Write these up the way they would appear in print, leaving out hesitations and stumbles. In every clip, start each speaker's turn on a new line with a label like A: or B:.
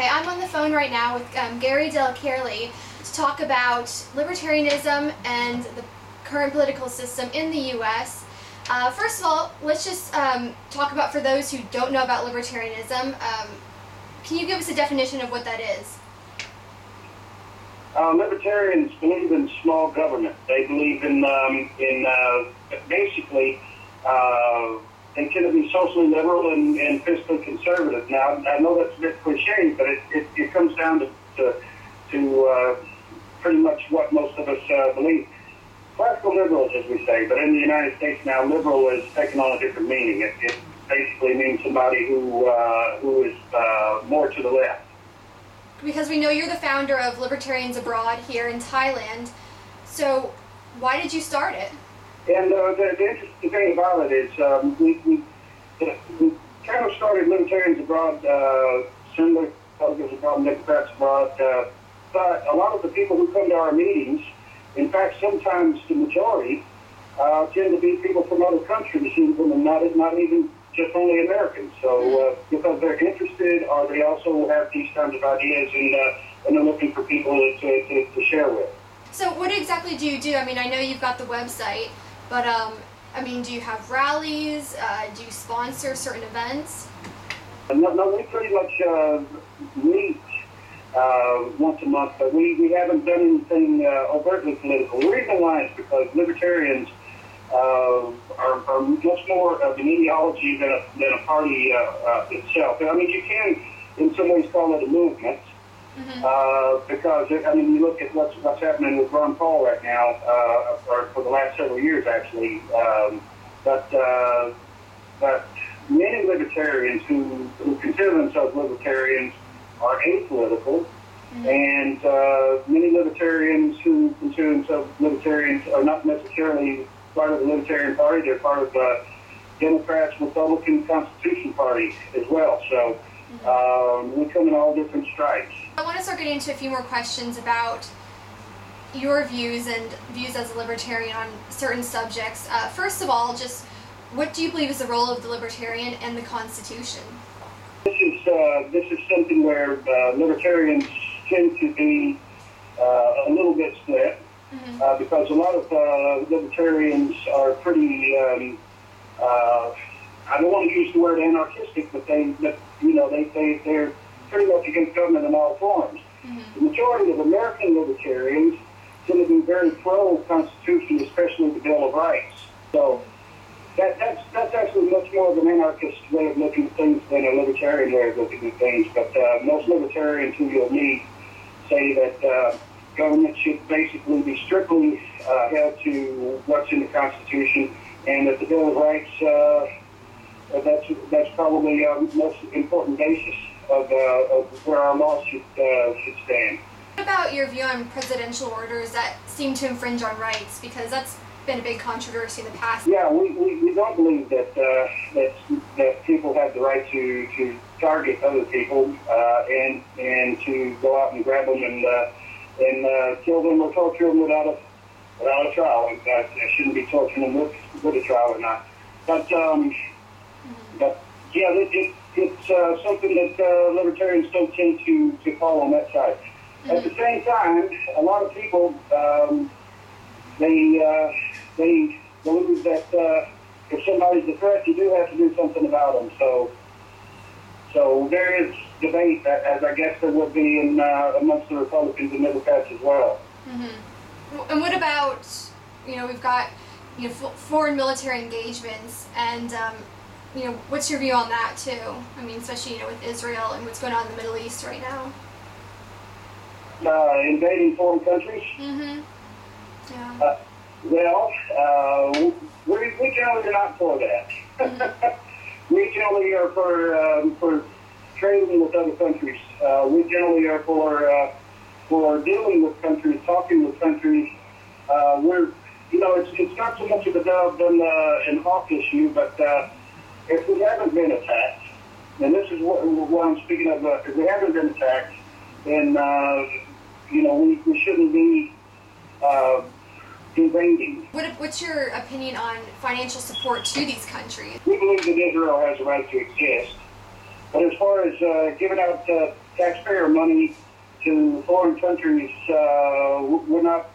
A: Okay, I'm on the phone right now with Dale Cearley to talk about libertarianism and the current political system in the U.S. First of all, let's just talk about, for those who don't know about libertarianism, can you give us a definition of what that is?
B: Libertarians believe in small government. They believe in basically they tend to be socially liberal and fiscally conservative. Now, I know that's a bit cliche, but it comes down to pretty much what most of us believe. Classical liberals, as we say, but in the United States now, liberal is taken on a different meaning. It basically means somebody who is more to the left.
A: Because we know you're the founder of Libertarians Abroad here in Thailand, so why did you start it? And
B: the interesting thing about it is we kind of started Libertarians Abroad, similar to Democrats Abroad, but a lot of the people who come to our meetings, in fact, sometimes the majority, tend to be people from other countries, and not even just only Americans. So because they're interested, or they also have these kinds of ideas, and they're looking for people to share with.
A: So what exactly do you do? I mean, I know you've got the website, but I mean, do you have rallies? Do you sponsor certain events?
B: No, we pretty much meet once a month, but we haven't done anything overtly political. The reason why is because libertarians are much more of an ideology than a party itself. I mean, you can in some ways call it a movement. Because I mean, you look at what's happening with Ron Paul right now, or for the last several years actually. But many libertarians who consider themselves libertarians are apolitical, and many libertarians who consider themselves libertarians are not necessarily part of the Libertarian Party. They're part of the Democrats, Republican, Constitution Party as well. So we come in all different stripes.
A: I want to start getting into a few more questions about your views and views as a libertarian on certain subjects. First of all, just what do you believe is the role of the libertarian and the Constitution?
B: This is something where libertarians tend to be a little bit split, because a lot of libertarians are pretty. I don't want to use the word anarchistic, but they're pretty much against government in all forms. The majority of American libertarians tend to be very pro-Constitution, especially the Bill of Rights. So that's actually much more of an anarchist way of looking at things than a libertarian way of looking at things. But most libertarians who you'll meet say that government should basically be strictly held to what's in the Constitution, and that the Bill of Rights, that's probably the most important basis of where our laws should stand.
A: What about your view on presidential orders that seem to infringe on rights? Because that's been a big controversy in the past.
B: Yeah, we don't believe that people have the right to target other people and to go out and grab them and kill them or torture them without a trial. I shouldn't be torturing them with a trial or not. But yeah, it's something that libertarians don't tend to fall on that side. At the same time, a lot of people they believe that if somebody's a threat, you do have to do something about them. So there is debate, as I guess there would be amongst the Republicans and Democrats as well.
A: And what about, we've got foreign military engagements, and what's your view on that too? I mean, especially with Israel and what's going on in the Middle East right now.
B: Invading foreign countries.
A: Yeah.
B: We generally are not for that. We generally are for trading with other countries. We generally are for dealing with countries, talking with countries. It's not so much of a dove than an hawk issue, but if we haven't been attacked, and this is what I'm speaking of, if we haven't been attacked, then we shouldn't be invading.
A: What's your opinion on financial support to these countries?
B: We believe that Israel has a right to exist, but as far as giving out taxpayer money to foreign countries, we're not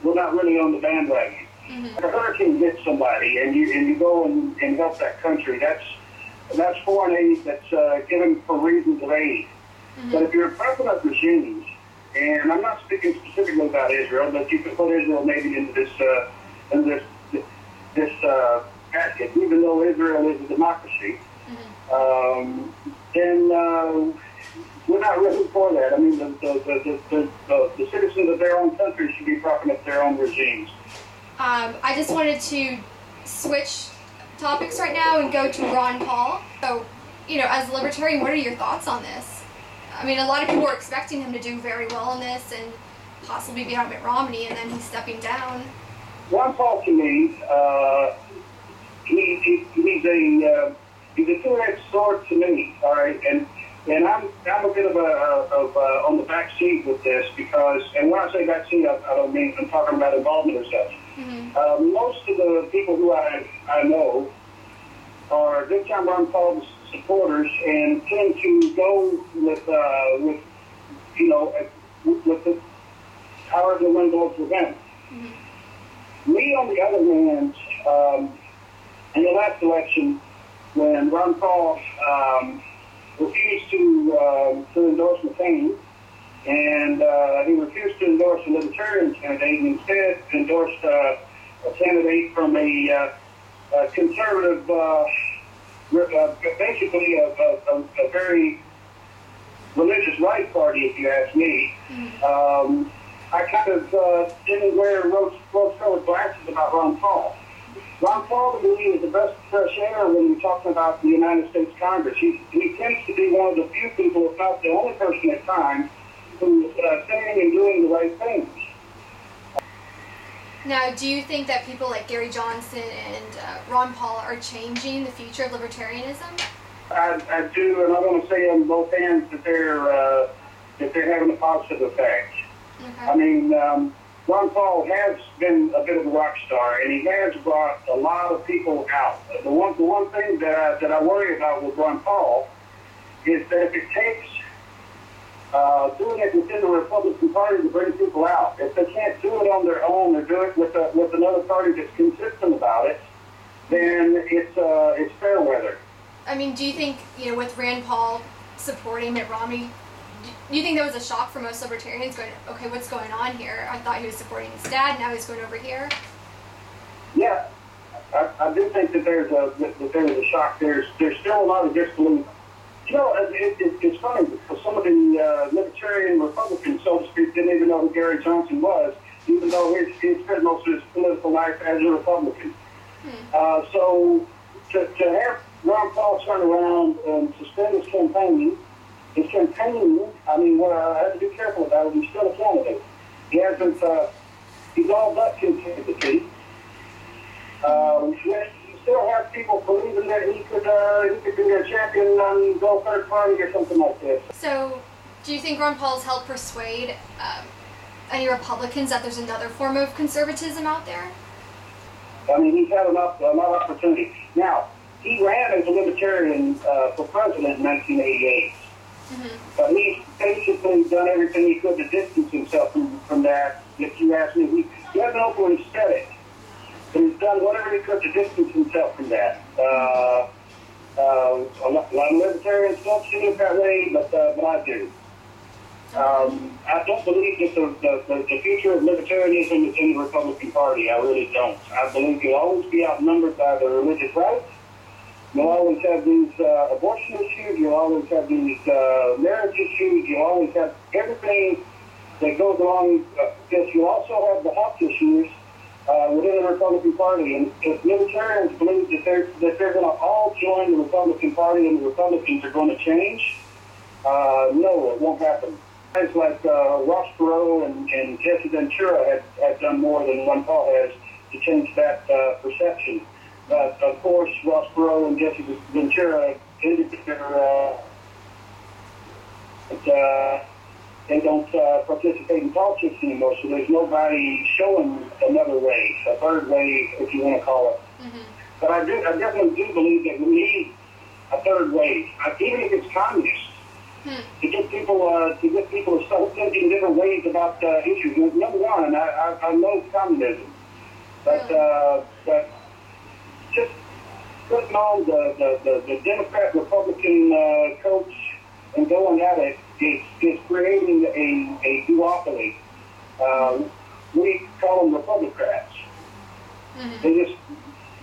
B: really on the bandwagon. If a hurricane hits somebody and you go and help that country, that's foreign aid that's given for reasons of aid. But if you're propping up regimes, and I'm not speaking specifically about Israel, but you can put Israel maybe into this basket, even though Israel is a democracy, then we're not really for that. I mean, the citizens of their own country should be propping up their own regimes.
A: I just wanted to switch topics right now and go to Ron Paul. So, as a libertarian, what are your thoughts on this? I mean, a lot of people were expecting him to do very well in this and possibly beat out Mitt Romney, and then he's stepping down.
B: Ron Paul, to me, he's a two-edged sword to me. All right, and I'm a bit of on the back seat with this because, and when I say back seat, I don't mean I'm talking about involvement or such. Most of the people who I know are big-time Ron Paul supporters and tend to go with the however the wind blows with them. Me, on the other hand, in the last election, when Ron Paul refused to endorse McCain, and he refused to endorse a Libertarian candidate and instead endorsed a candidate from a conservative, basically a very religious right party, if you ask me. I kind of didn't wear rose-colored glasses about Ron Paul. Ron Paul, to me, is the best fresh air when you're talking about the United States Congress. He tends to be one of the few people, if not the only person at times, who's saying and doing the right things.
A: Now, do you think that people like Gary Johnson and Ron Paul are changing the future of libertarianism?
B: I do, and I want to say on both ends that they're having a positive effect.
A: Okay.
B: I mean, Ron Paul has been a bit of a rock star, and he has brought a lot of people out. The one thing that I worry about with Ron Paul is that if it takes doing it within the Republican Party to bring people out, if they can't do it on their own or do it with another party that's consistent about it, then it's fair weather.
A: I mean, do you think, with Rand Paul supporting Mitt Romney, do you think that was a shock for most libertarians going, okay, what's going on here? I thought he was supporting his dad, now he's going over here?
B: Yeah, I do think that there's a shock. There's still a lot of disbelief. It's funny because some of the libertarian Republicans, so to speak, didn't even know who Gary Johnson was, even though he spent most of his political life as a Republican. So to have Ron Paul turn around and suspend his campaign, I mean, what I have to be careful about it, he's still a candidate. He hasn't, he's all but candidacy. You still have people believing that he could be their champion and go third party or something like this.
A: So, do you think Ron Paul's helped persuade any Republicans that there's another form of conservatism out there?
B: I mean, he's had a lot of opportunity. Now, he ran as a Libertarian for president in 1988. But he's basically done everything he could to distance himself from that. If you ask me, he hasn't openly said it, but he's done whatever he could to distance himself from that. A lot of Libertarians don't see it that way, but I do. I don't believe that the future of libertarianism is in the Republican Party. I really don't. I believe you'll always be outnumbered by the religious right. You'll always have these abortion issues. You'll always have these marriage issues. You'll always have everything that goes along with this. You'll also have the health issues within the Republican Party. And if libertarians believe that they're going to all join the Republican Party and the Republicans are going to change, no, it won't happen. Guys like Ross Perot and Jesse Ventura have done more than Ron Paul has to change that perception. But of course, Ross Perot and Jesse Ventura indicated they don't participate in politics anymore, so there's nobody showing another way, a third way, if you want to call it. But I definitely do believe that we need a third way, even if it's communist. to get people to start thinking different ways about issues. Number one, I know communism, but just putting on the Democrat Republican coach and going at it is creating a duopoly. We call them Republicrats. They just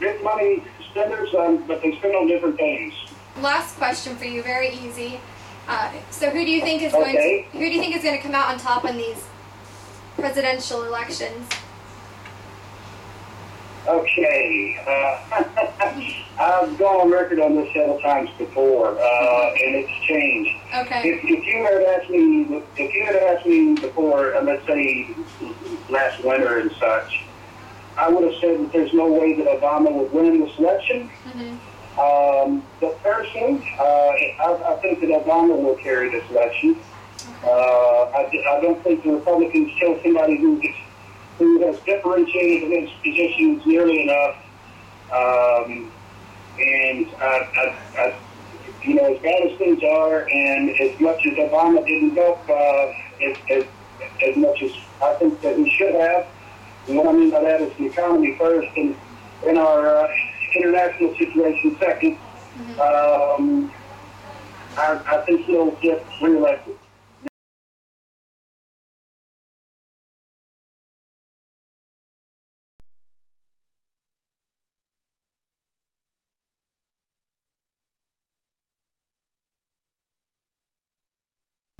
B: big money spenders, but they spend on different things.
A: Last question for you, very easy. So who do you think is going to come out on top in these presidential elections?
B: Okay, I've gone on record on this several times before, and it's changed.
A: Okay.
B: If you had asked me before, let's say last winter and such, I would have said that there's no way that Obama would win this election. But personally, I think that Obama will carry this election. I don't think the Republicans chose somebody who has differentiated his positions nearly enough. And as bad as things are, and as much as Obama didn't go as much as I think that he should have, and what I mean by that is the economy first, and our international situation second. I think he'll get reelected.